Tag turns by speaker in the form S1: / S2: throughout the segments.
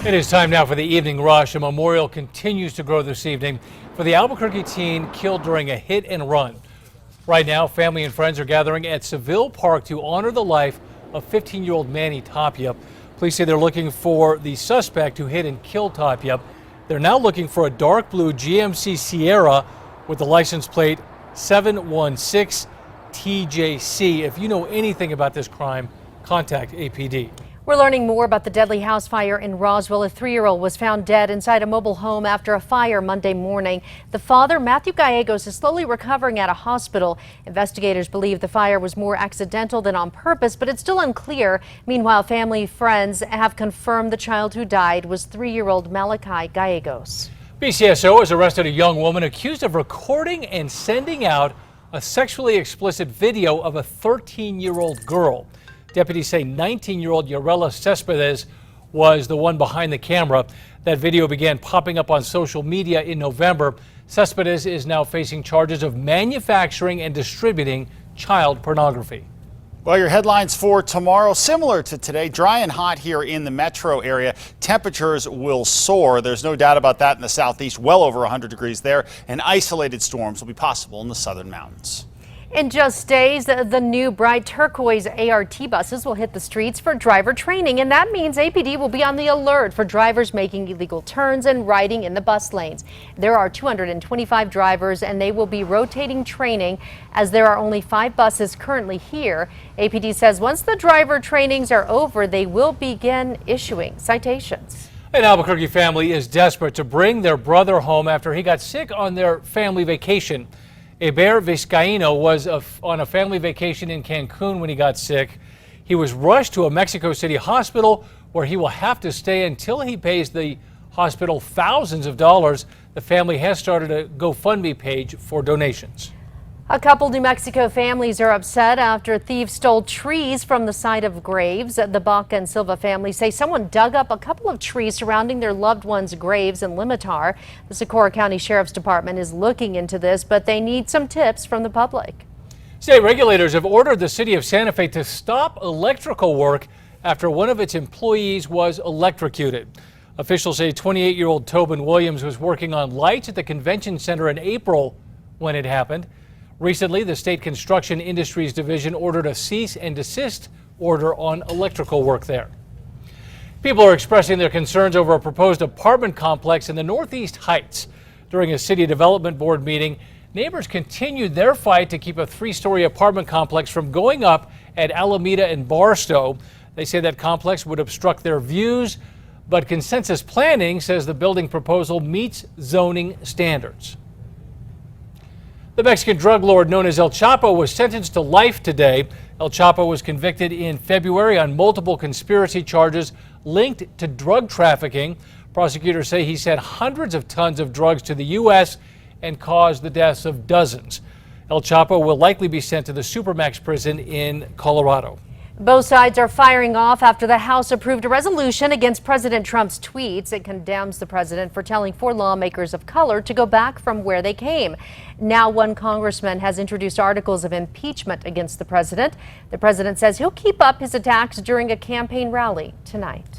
S1: It is time now for the evening rush. A memorial continues to grow this evening for the Albuquerque teen killed during a hit and run. Right now, family and friends are gathering at Seville Park to honor the life of 15-year-old Manny Tapia. Police say they're looking for the suspect who hit and killed Tapia. They're now looking for a dark blue GMC Sierra with the license plate 716 TJC. If you know anything about this crime, contact APD.
S2: We're learning more about the deadly house fire in Roswell. A 3-year-old was found dead inside a mobile home after a fire Monday morning. The father, Matthew Gallegos, is slowly recovering at a hospital. Investigators believe the fire was more accidental than on purpose, but it's still unclear. Meanwhile, family friends have confirmed the child who died was 3-year-old Malachi Gallegos.
S1: BCSO has arrested a young woman accused of recording and sending out a sexually explicit video of a 13-year-old girl. Deputies say 19-year-old Yarela Cespedes was the one behind the camera. That video began popping up on social media in November. Cespedes is now facing charges of manufacturing and distributing child pornography.
S3: Well, your headlines for tomorrow, similar to today, dry and hot here in the metro area. Temperatures will soar. There's no doubt about that in the southeast, well over 100 degrees there, and isolated storms will be possible in the southern mountains.
S2: In just days, the new bright turquoise ART buses will hit the streets for driver training, and that means APD will be on the alert for drivers making illegal turns and riding in the bus lanes. There are 225 drivers, and they will be rotating training as there are only 5 buses currently here. APD says once the driver trainings are over, they will begin issuing citations.
S1: An Albuquerque family is desperate to bring their brother home after he got sick on their family vacation. Eber Vizcaino was on a family vacation in Cancun when he got sick. He was rushed to a Mexico City hospital where he will have to stay until he pays the hospital thousands of dollars. The family has started a GoFundMe page for donations.
S2: A couple New Mexico families are upset after thieves stole trees from the side of graves. The Baca and Silva family say someone dug up a couple of trees surrounding their loved ones' graves in Limitar. The Socorro County Sheriff's Department is looking into this, but they need some tips from the public.
S1: State regulators have ordered the city of Santa Fe to stop electrical work after one of its employees was electrocuted. Officials say 28-year-old Tobin Williams was working on lights at the convention center in April when it happened. Recently, the State Construction Industries Division ordered a cease and desist order on electrical work there. People are expressing their concerns over a proposed apartment complex in the Northeast Heights. During a City Development Board meeting, neighbors continued their fight to keep a 3-story apartment complex from going up at Alameda and Barstow. They say that complex would obstruct their views, but Consensus Planning says the building proposal meets zoning standards. The Mexican drug lord known as El Chapo was sentenced to life today. El Chapo was convicted in February on multiple conspiracy charges linked to drug trafficking. Prosecutors say he sent hundreds of tons of drugs to the U.S. and caused the deaths of dozens. El Chapo will likely be sent to the Supermax prison in Colorado.
S2: Both sides are firing off after the House approved a resolution against President Trump's tweets. It condemns the president for telling 4 lawmakers of color to go back from where they came. Now one congressman has introduced articles of impeachment against the president. The president says he'll keep up his attacks during a campaign rally tonight.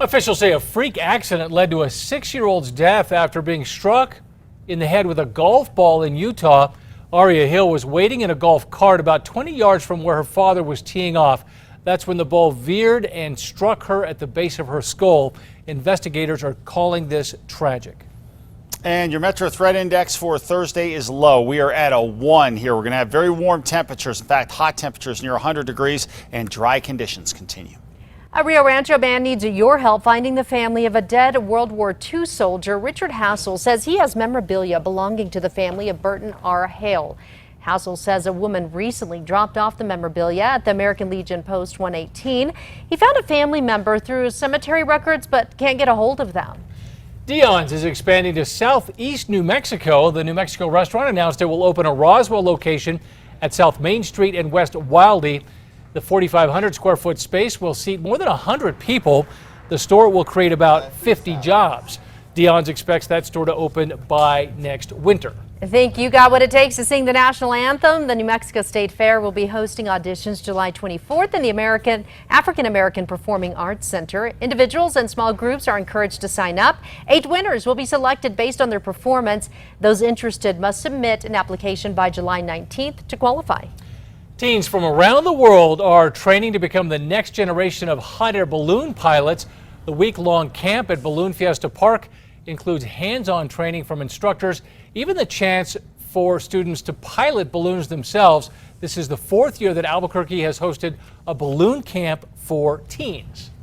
S1: Officials say a freak accident led to a 6-year-old's death after being struck in the head with a golf ball in Utah. Aria Hill was waiting in a golf cart about 20 yards from where her father was teeing off. That's when the ball veered and struck her at the base of her skull. Investigators are calling this tragic.
S3: And your Metro Threat Index for Thursday is low. We are at a 1 here. We're going to have very warm temperatures. In fact, hot temperatures near 100 degrees and dry conditions continue.
S2: A Rio Rancho man needs your help finding the family of a dead World War II soldier. Richard Hassel says he has memorabilia belonging to the family of Burton R. Hale. Hassel says a woman recently dropped off the memorabilia at the American Legion Post 118. He found a family member through cemetery records but can't get a hold of them.
S1: Dion's is expanding to southeast New Mexico. The New Mexico restaurant announced it will open a Roswell location at South Main Street and West Wildy. The 4,500 square foot space will seat more than 100 people. The store will create about 50 jobs. Dion's expects that store to open by next winter.
S2: Think you got what it takes to sing the national anthem? The New Mexico State Fair will be hosting auditions July 24th in the African American Performing Arts Center. Individuals and small groups are encouraged to sign up. 8 winners will be selected based on their performance. Those interested must submit an application by July 19th to qualify.
S1: Teens from around the world are training to become the next generation of hot air balloon pilots. The week-long camp at Balloon Fiesta Park includes hands-on training from instructors, even the chance for students to pilot balloons themselves. This is the 4th year that Albuquerque has hosted a balloon camp for teens.